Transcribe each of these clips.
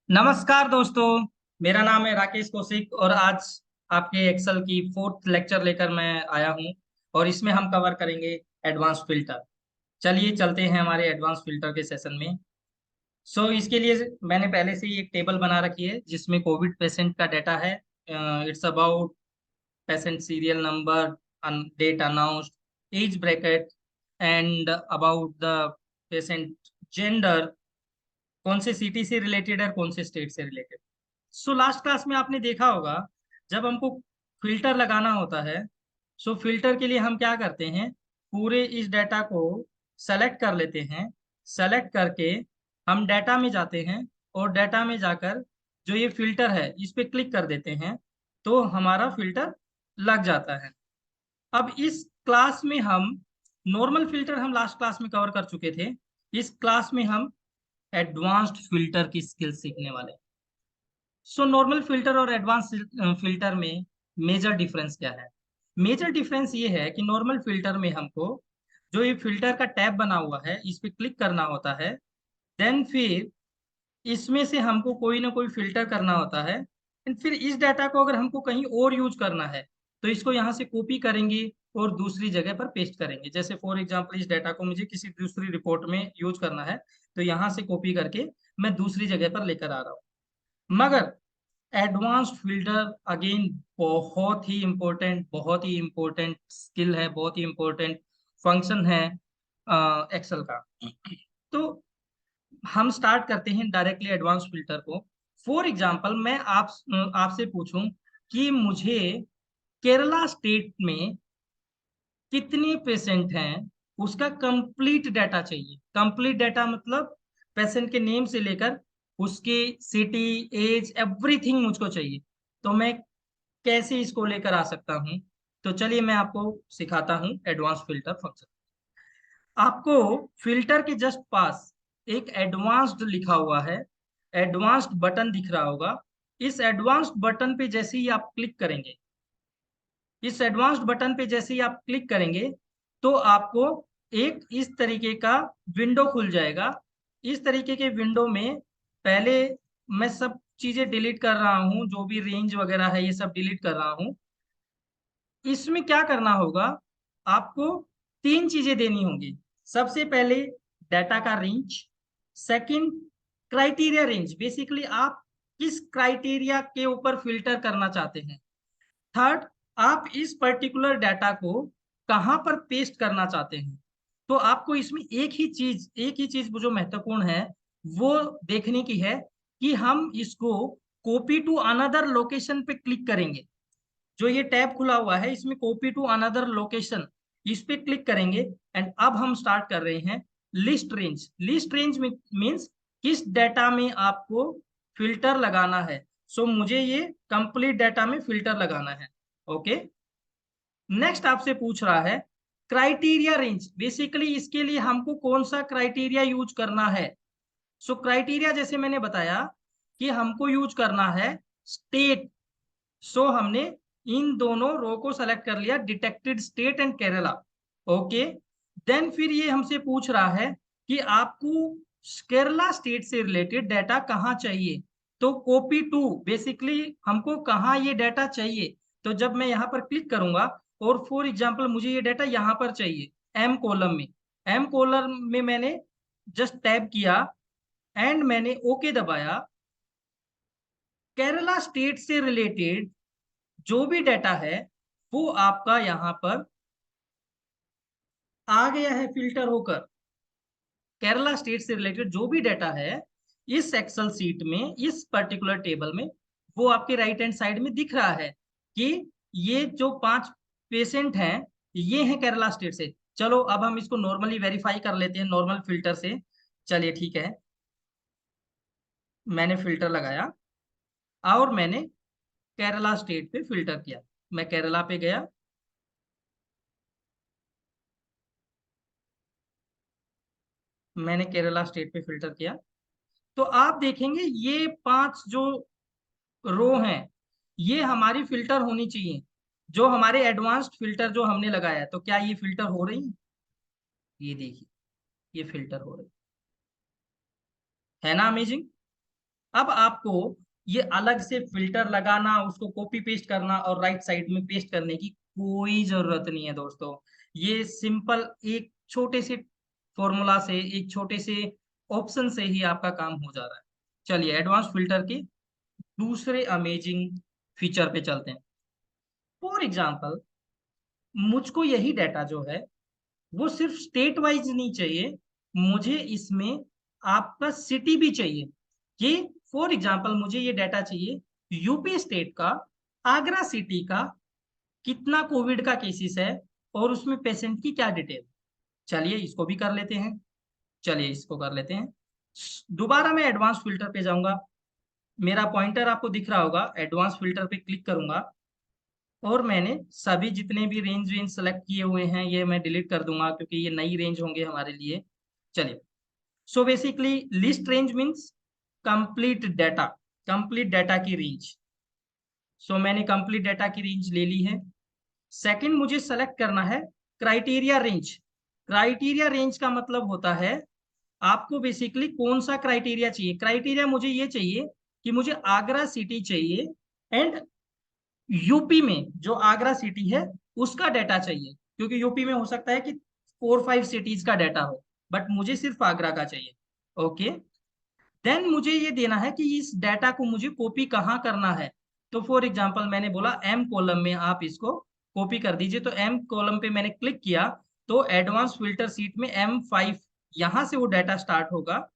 नमस्कार दोस्तों। मेरा नाम है राकेश कौशिक और आज आपके एक्सेल की फोर्थ लेक्चर लेकर मैं आया हूं। और इसमें हम कवर करेंगे एडवांस फिल्टर। चलिए चलते हैं हमारे एडवांस फिल्टर के सेशन में। इसके लिए मैंने पहले से ही एक टेबल बना रखी है जिसमें कोविड पेशेंट का डाटा है। It's about patient serial number, date announced, age bracket and about the patient gender, कौन से सिटी से रिलेटेड है कौन से स्टेट से रिलेटेड। लास्ट क्लास में आपने देखा होगा, जब हमको फिल्टर लगाना होता है, फिल्टर के लिए हम क्या करते हैं, पूरे इस डाटा को सेलेक्ट कर लेते हैं। सेलेक्ट करके हम डाटा में जाते हैं और डाटा में जाकर जो ये फिल्टर है इस पे क्लिक कर देते हैं, तो हमारा फिल्टर लग जाता है। अब इस क्लास में हम नॉर्मल फिल्टर हम लास्ट क्लास में कवर कर चुके थे। इस क्लास में हम एडवांस्ड फिल्टर की स्किल सीखने वाले हैं। नॉर्मल फिल्टर और एडवांस फिल्टर में मेजर डिफरेंस क्या है? मेजर डिफरेंस ये है कि नॉर्मल फिल्टर में हमको जो ये फिल्टर का टैब बना हुआ है इस पे क्लिक करना होता है। देन फिर इसमें से हमको कोई ना कोई फिल्टर करना होता है। एंड फिर इस डाटा को अगर हमको कहीं और यूज करना है तो इसको यहाँ से कॉपी करेंगे और दूसरी जगह पर पेस्ट करेंगे। जैसे फॉर एग्जांपल इस डाटा को मुझे किसी दूसरी रिपोर्ट में यूज करना है, तो यहाँ से कॉपी करके मैं दूसरी जगह पर लेकर आ रहा हूँ। मगर एडवांस्ड फिल्टर अगेन बहुत ही इम्पोर्टेंट स्किल है, बहुत ही इम्पोर्टेंट फंक्शन है एक्सेल का। तो हम स्टार्ट करते हैं डायरेक्टली एडवांस फिल्टर को। फॉर एग्जांपल मैं आपसे पूछूं कि मुझे केरला स्टेट में कितने पेशेंट हैं, उसका कंप्लीट डाटा चाहिए। कंप्लीट डाटा मतलब पेशेंट के नेम से लेकर उसके सिटी, एज, एवरीथिंग मुझको चाहिए। तो मैं कैसे इसको लेकर आ सकता हूँ? तो चलिए मैं आपको सिखाता हूँ एडवांस फिल्टर फंक्शन। आपको फिल्टर के जस्ट पास एक एडवांस्ड लिखा हुआ है, एडवांस्ड बटन दिख रहा होगा। इस एडवांस्ड बटन पे जैसे ही आप क्लिक करेंगे, इस एडवांस्ड बटन पे जैसे ही आप क्लिक करेंगे तो आपको एक इस तरीके का विंडो खुल जाएगा। इस तरीके के विंडो में पहले मैं सब चीजें डिलीट कर रहा हूँ, जो भी रेंज वगैरह है ये सब डिलीट कर रहा हूँ। इसमें क्या करना होगा, आपको तीन चीजें देनी होंगी। सबसे पहले डाटा का range, second criteria range, basically आप किस क्राइटेरिया के ऊपर फिल्टर करना चाहते हैं। थर्ड, आप इस पर्टिकुलर डाटा को कहां पर पेस्ट करना चाहते हैं। तो आपको इसमें एक ही चीज जो महत्वपूर्ण है वो देखने की है कि हम इसको कॉपी टू अनदर लोकेशन पे क्लिक करेंगे। जो ये टैब खुला हुआ है इसमें कॉपी टू अनदर लोकेशन, इस पे क्लिक करेंगे। एंड अब हम स्टार्ट कर रहे हैं list range. List range means किस डाटा में आपको फिल्टर लगाना है। मुझे ये कंप्लीट डाटा में फिल्टर लगाना है। ओके। नेक्स्ट आपसे पूछ रहा है क्राइटेरिया रेंज। बेसिकली इसके लिए हमको कौन सा क्राइटेरिया यूज करना है। क्राइटेरिया जैसे मैंने बताया कि हमको यूज करना है स्टेट। हमने इन दोनों रो को सेलेक्ट कर लिया, detected state and Kerala. Okay. Then फिर ये हमसे पूछ रहा है कि आपको केरला स्टेट से रिलेटेड डाटा कहाँ चाहिए। तो कॉपी टू, बेसिकली हमको कहाँ ये डाटा चाहिए। तो जब मैं यहाँ पर क्लिक करूंगा और फॉर एग्जांपल मुझे ये डाटा यहाँ पर चाहिए, एम कॉलम में। एम कॉलम में मैंने जस्ट टैब किया एंड मैंने ओके दबाया। केरला स्टेट से रिलेटेड जो भी डाटा है वो आपका यहाँ पर आ गया है फिल्टर होकर। केरला स्टेट से रिलेटेड जो भी डाटा है इस एक्सेल सीट में, इस पर्टिकुलर टेबल में, वो आपके राइट हैंड साइड में दिख रहा है कि ये जो 5 पेशेंट हैं ये हैं केरला स्टेट से। चलो अब हम इसको नॉर्मली वेरीफाई कर लेते हैं नॉर्मल फिल्टर से। चलिए ठीक है, मैंने फिल्टर लगाया और मैंने केरला स्टेट पे फिल्टर किया। मैं केरला पे गया, मैंने केरला स्टेट पे फिल्टर किया। तो आप देखेंगे ये 5 जो रो हैं ये हमारी फिल्टर होनी चाहिए। जो हमारे एडवांस्ड फिल्टर जो हमने लगाया है, तो क्या ये फिल्टर हो रही है? ये देखिए, ये फिल्टर हो रही है ना, अमेजिंग। अब आपको ये अलग से फिल्टर लगाना, उसको कॉपी पेस्ट करना और राइट साइड में पेस्ट करने की कोई जरूरत नहीं है दोस्तों। ये सिंपल एक छोटे से फॉर्मूला से, एक छोटे से ऑप्शन से ही आपका काम हो जा रहा है। चलिए एडवांस फिल्टर के दूसरे अमेजिंग फीचर पे चलते हैं। फॉर एग्जाम्पल, मुझको यही डाटा जो है वो सिर्फ स्टेट वाइज नहीं चाहिए, मुझे इसमें आपका सिटी भी चाहिए। ये फॉर एग्जांपल मुझे ये डाटा चाहिए यूपी स्टेट का, आगरा सिटी का कितना कोविड का केसेस है और उसमें पेशेंट की क्या डिटेल। चलिए इसको भी कर लेते हैं। चलिए इसको कर लेते हैं। दोबारा मैं एडवांस फिल्टर पे जाऊंगा, मेरा पॉइंटर आपको दिख रहा होगा, एडवांस फिल्टर पे क्लिक करूंगा और मैंने सभी जितने भी रेंज वेंज सेलेक्ट किए हुए हैं ये मैं डिलीट कर दूंगा क्योंकि ये नई रेंज होंगे हमारे लिए। चलिए, so basically list range means complete data की रेंज। सो मैंने कंप्लीट डाटा की रेंज ले ली है। सेकंड मुझे सेलेक्ट करना है क्राइटेरिया रेंज। क्राइटेरिया रेंज का मतलब होता है आपको बेसिकली कौन सा क्राइटेरिया चाहिए। क्राइटेरिया मुझे ये चाहिए कि मुझे आगरा सिटी चाहिए एंड यूपी में जो आगरा सिटी है उसका डाटा चाहिए, क्योंकि यूपी में हो सकता है कि 4-5 सिटीज का डाटा हो, बट मुझे सिर्फ आगरा का चाहिए। ओके, देन मुझे ये देना है कि इस डाटा को मुझे कॉपी कहाँ करना है। तो फॉर एग्जांपल मैंने बोला एम कॉलम में आप इसको कॉपी कर दीजिए, तो एम कॉलम पे मैंने क्लिक किया तो एडवांस फिल्टर सीट में M5 यहाँ से वो डाटा स्टार्ट होगा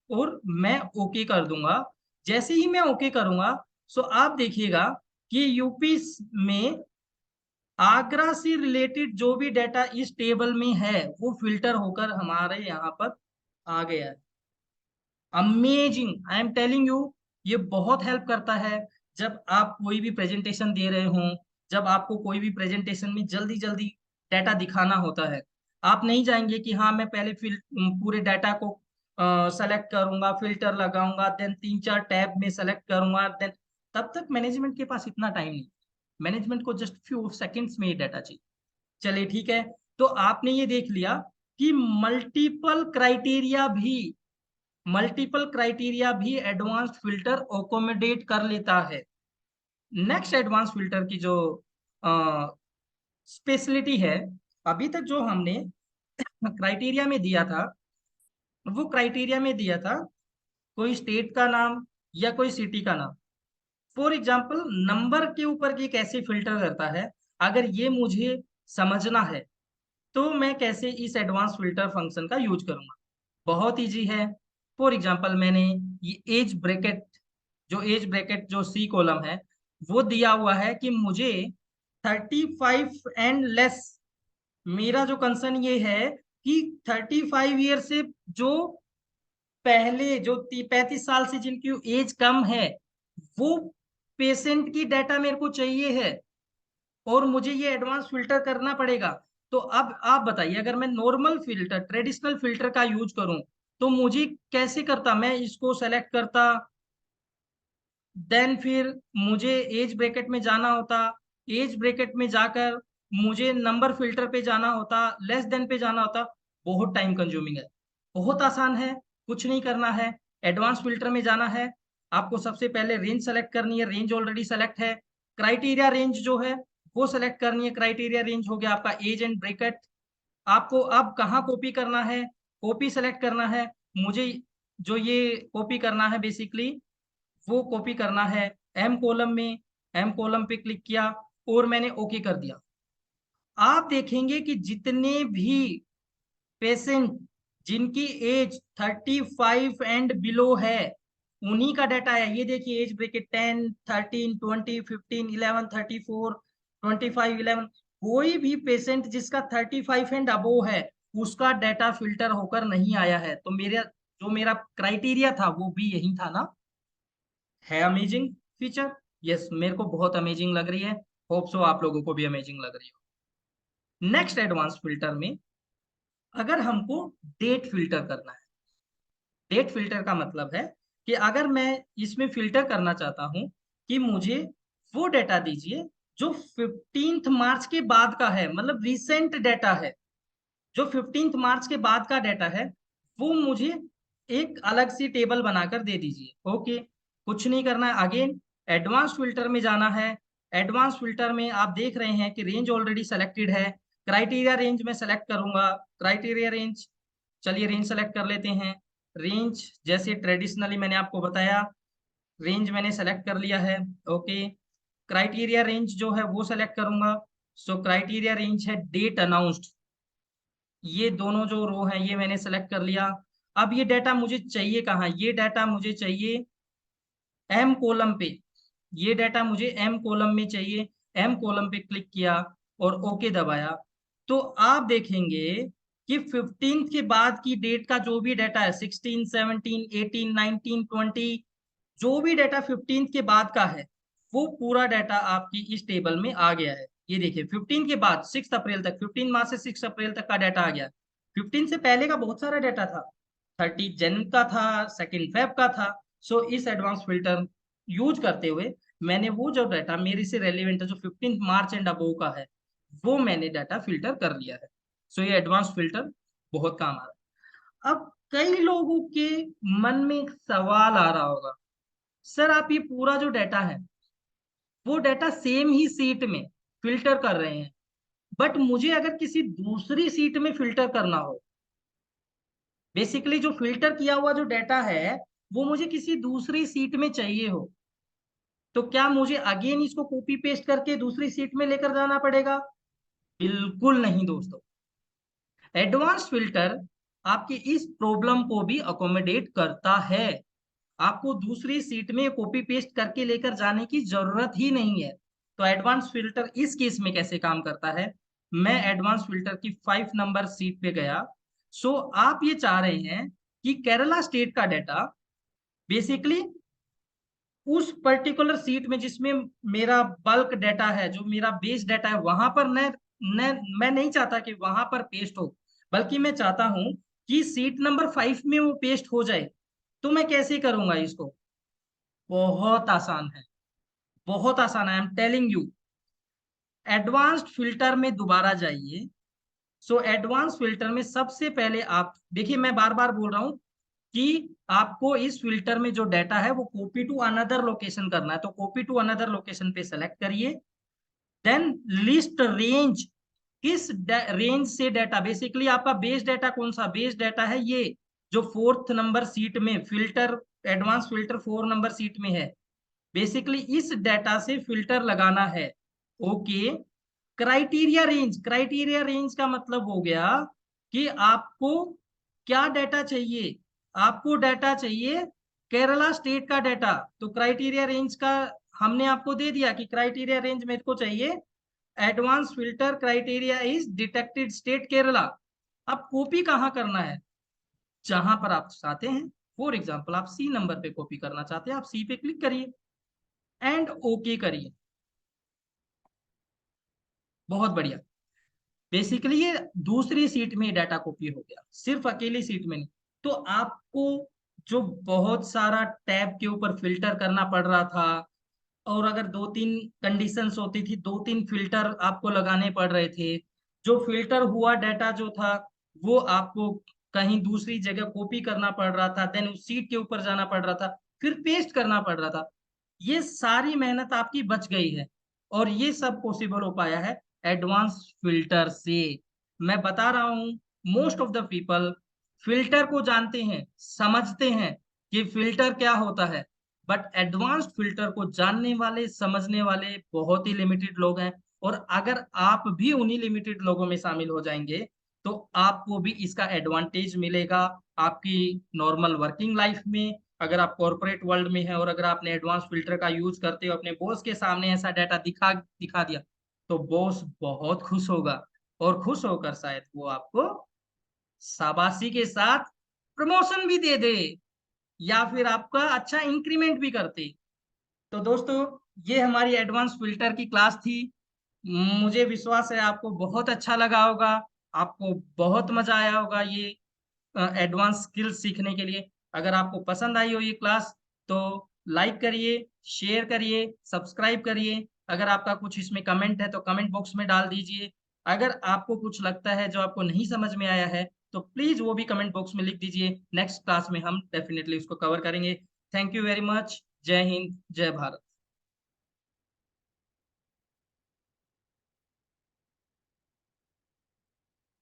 और मैं ओके कर दूंगा। जैसे ही मैं ओके करूंगा सो आप देखिएगा कि यूपी में आगरा से रिलेटेड जो भी डाटा इस टेबल में है वो फिल्टर होकर हमारे यहाँ पर आ गया है। Amazing, I am telling you, ये बहुत हेल्प करता है जब आप कोई भी प्रेजेंटेशन दे रहे हो, जब आपको कोई भी प्रेजेंटेशन में जल्दी जल्दी डाटा दिखाना होता है। आप नहीं जाएंगे कि हाँ मैं पहले पूरे डाटा को सेलेक्ट करूंगा, फिल्टर लगाऊंगा, देन 3-4 टैब में सेलेक्ट करूंगा, देन तब तक मैनेजमेंट के पास इतना टाइम नहीं। मैनेजमेंट को जस्ट फ्यू सेकंड्स में ये डाटा चाहिए। चलिए ठीक है, तो आपने ये देख लिया कि मल्टीपल क्राइटेरिया भी एडवांस्ड फिल्टर अकोमोडेट कर लेता है। नेक्स्ट एडवांस फिल्टर की जो स्पेशलिटी है, अभी तक जो हमने क्राइटेरिया में दिया था वो क्राइटेरिया में दिया था कोई स्टेट का नाम या कोई सिटी का नाम। फॉर एग्जाम्पल नंबर के ऊपर ये कैसे फिल्टर करता है, अगर ये मुझे समझना है तो मैं कैसे इस एडवांस फिल्टर फंक्शन का यूज करूंगा। बहुत इजी है। फॉर एग्जांपल मैंने ये एज ब्रैकेट जो सी कॉलम है वो दिया हुआ है कि मुझे 35 एंड लेस। मेरा जो कंसर्न ये है कि 35 ईयर से जो पहले जो 35 साल से जिनकी एज कम है वो पेशेंट की डाटा मेरे को चाहिए है और मुझे ये एडवांस फिल्टर करना पड़ेगा। तो अब आप बताइए अगर मैं नॉर्मल फिल्टर ट्रेडिशनल फिल्टर का यूज करूं तो मुझे कैसे करता, मैं इसको सेलेक्ट करता, देन फिर मुझे एज ब्रैकेट में जाना होता, एज ब्रैकेट में जाकर मुझे नंबर फिल्टर पे जाना होता, लेस देन पे जाना होता। बहुत टाइम कंज्यूमिंग है। बहुत आसान है, कुछ नहीं करना है। एडवांस फिल्टर में जाना है, आपको सबसे पहले रेंज सेलेक्ट करनी है, रेंज ऑलरेडी सेलेक्ट है। क्राइटेरिया रेंज जो है वो सेलेक्ट करनी है, क्राइटेरिया रेंज हो गया आपका एज एंड ब्रैकेट। आपको अब कहाँ कॉपी करना है, कॉपी सेलेक्ट करना है। मुझे जो ये कॉपी करना है बेसिकली वो कॉपी करना है एम कॉलम में। एम कॉलम पे क्लिक किया और मैंने ओके कर दिया। आप देखेंगे कि जितने भी पेशेंट जिनकी एज 35 एंड बिलो है उन्हीं का डाटा है। ये देखिए एज ब्रैकेट 10, 13, 20, 15, 11, 34, 25, 11। कोई भी पेशेंट जिसका 35 एंड अबो है उसका डाटा फिल्टर होकर नहीं आया है। तो मेरा क्राइटेरिया था वो भी यही था ना। है अमेजिंग फीचर। यस, मेरे को बहुत अमेजिंग लग रही है। होप सो आप लोगों को भी अमेजिंग लग रही हो। नेक्स्ट एडवांस फिल्टर में अगर हमको डेट फिल्टर करना है, डेट फिल्टर का मतलब है कि अगर मैं इसमें फिल्टर करना चाहता हूं कि मुझे वो डेटा दीजिए जो 15 मार्च के बाद का है, मतलब रिसेंट डेटा है, जो 15 मार्च के बाद का डेटा है वो मुझे एक अलग सी टेबल बनाकर दे दीजिए। ओके, कुछ नहीं करना है। अगेन एडवांस फिल्टर में जाना है। एडवांस फिल्टर में आप देख रहे हैं कि रेंज ऑलरेडी सेलेक्टेड है। क्राइटेरिया रेंज में सेलेक्ट करूंगा। क्राइटेरिया रेंज, चलिए रेंज सेलेक्ट कर लेते हैं। रेंज जैसे ट्रेडिशनली मैंने आपको बताया, रेंज मैंने सेलेक्ट कर लिया है। ओके, क्राइटेरिया रेंज जो है वो सेलेक्ट करूंगा। सो क्राइटेरिया रेंज है डेट अनाउंस्ड, ये दोनों जो रो हैं ये मैंने सेलेक्ट कर लिया। अब ये डाटा मुझे चाहिए कहाँ, ये डाटा मुझे चाहिए एम कॉलम पे। ये डाटा मुझे एम कॉलम में चाहिए। एम कॉलम पे क्लिक किया और ओके दबाया, तो आप देखेंगे कि 15 के बाद की डेट का जो भी डाटा है, 16, 17, 18, 19, 20, जो भी डाटा 15 के बाद का है वो पूरा डाटा आपकी इस टेबल में आ गया है। ये देखिए 15 के बाद 6 अप्रैल तक, 15 मार्च से 6 अप्रैल तक का डाटा आ गया। 15 से पहले का बहुत सारा डाटा था, 30 जन का था, 2 फेब का था। सो इस एडवांस फिल्टर यूज करते हुए मैंने वो जो डाटा मेरे से रेलिवेंट है, जो 15 मार्च एंड अबोव का है, वो मैंने डाटा फिल्टर कर लिया है। सो ये एडवांस फिल्टर बहुत काम आ रहा है। अब कई लोगों के मन में एक सवाल आ रहा होगा, सर आप ये पूरा जो डाटा है वो डाटा सेम ही सीट में फिल्टर कर रहे हैं, बट मुझे अगर किसी दूसरी सीट में फिल्टर करना हो, बेसिकली जो फिल्टर किया हुआ जो डाटा है वो मुझे किसी दूसरी सीट में चाहिए हो, तो क्या मुझे अगेन इसको कॉपी पेस्ट करके दूसरी सीट में लेकर जाना पड़ेगा? बिल्कुल नहीं दोस्तों। एडवांस फिल्टर आपकी इस प्रॉब्लम को भी अकोमोडेट करता है। आपको दूसरी सीट में कॉपी पेस्ट करके लेकर जाने की जरूरत ही नहीं है। तो एडवांस फिल्टर इस केस में कैसे काम करता है, मैं एडवांस फिल्टर की 5 नंबर सीट पे गया। सो आप ये चाह रहे हैं कि केरला स्टेट का डाटा बेसिकली उस पर्टिकुलर सीट में जिसमें मेरा बल्क डाटा है, जो मेरा बेस डाटा है, वहां पर न मैं नहीं चाहता कि वहां पर पेस्ट हो, बल्कि मैं चाहता हूं कि सीट नंबर 5 में वो पेस्ट हो जाए। तो मैं कैसे करूंगा इसको? बहुत आसान है, बहुत आसान है, I am telling you. Advanced filter में दोबारा जाइए। सो एडवांस फिल्टर में सबसे पहले आप देखिए, मैं बार बार बोल रहा हूं कि आपको इस फिल्टर में जो डाटा है वो कॉपी टू अनदर लोकेशन करना है, तो कॉपी टू अनदर लोकेशन पे सेलेक्ट करिए। देन लिस्ट रेंज, किस रेंज से डाटा, बेसिकली आपका बेस डाटा कौन सा बेस डाटा है, ये जो 4th नंबर सीट में filter, advance filter 4 number seat में है, बेसिकली इस डाटा से फिल्टर लगाना है। Okay, criteria range, criteria range का मतलब हो गया कि आपको क्या डाटा चाहिए। आपको डाटा चाहिए केरला स्टेट का डाटा, तो क्राइटेरिया रेंज का हमने आपको दे दिया कि क्राइटेरिया रेंज मेरे को चाहिए advance filter criteria is detected state Kerala. अब कॉपी कहाँ करना है, जहां पर आप चाहते हैं। फॉर एग्जाम्पल आप सी नंबर पे कॉपी करना चाहते हैं, आप सी पे क्लिक करिए एंड ओके करिए। बहुत बढ़िया। बेसिकली ये दूसरी सीट में डाटा कॉपी हो गया, सिर्फ अकेली सीट में नहीं। तो आपको जो बहुत सारा टैब के ऊपर फिल्टर करना पड़ रहा था, और अगर 2-3 कंडीशंस होती थी, 2-3 फिल्टर आपको लगाने पड़ रहे थे, जो फिल्टर हुआ डाटा जो था वो आपको कहीं दूसरी जगह कॉपी करना पड़ रहा था, देन उस सीट के ऊपर जाना पड़ रहा था, फिर पेस्ट करना पड़ रहा था, ये सारी मेहनत आपकी बच गई है। और ये सब पॉसिबल हो पाया है एडवांस फिल्टर से। मैं बता रहा हूं, most of the people filter को जानते हैं, समझते हैं कि फिल्टर क्या होता है, बट एडवांस्ड फिल्टर को जानने वाले समझने वाले बहुत ही लिमिटेड लोग हैं। और अगर आप भी उन्हीं लिमिटेड लोगों में शामिल हो जाएंगे तो आपको भी इसका एडवांटेज मिलेगा आपकी नॉर्मल वर्किंग लाइफ में। अगर आप कॉर्पोरेट वर्ल्ड में हैं और अगर आपने एडवांस फिल्टर का यूज करते हो अपने बॉस के सामने ऐसा डाटा दिखा दिखा दिया, तो बॉस बहुत खुश होगा, और खुश होकर शायद वो आपको शाबाशी के साथ प्रमोशन भी दे दे, या फिर आपका अच्छा इंक्रीमेंट भी करते। तो दोस्तों, ये हमारी एडवांस फिल्टर की क्लास थी। मुझे विश्वास है आपको बहुत अच्छा लगा होगा, आपको बहुत मजा आया होगा ये एडवांस स्किल्स सीखने के लिए। अगर आपको पसंद आई हो ये क्लास, तो लाइक करिए, शेयर करिए, सब्सक्राइब करिए। अगर आपका कुछ इसमें कमेंट है तो कमेंट बॉक्स में डाल दीजिए। अगर आपको कुछ लगता है जो आपको नहीं समझ में आया है तो प्लीज वो भी कमेंट बॉक्स में लिख दीजिए। नेक्स्ट क्लास में हम डेफिनेटली उसको कवर करेंगे। Thank you very much. जय हिंद, जय भारत।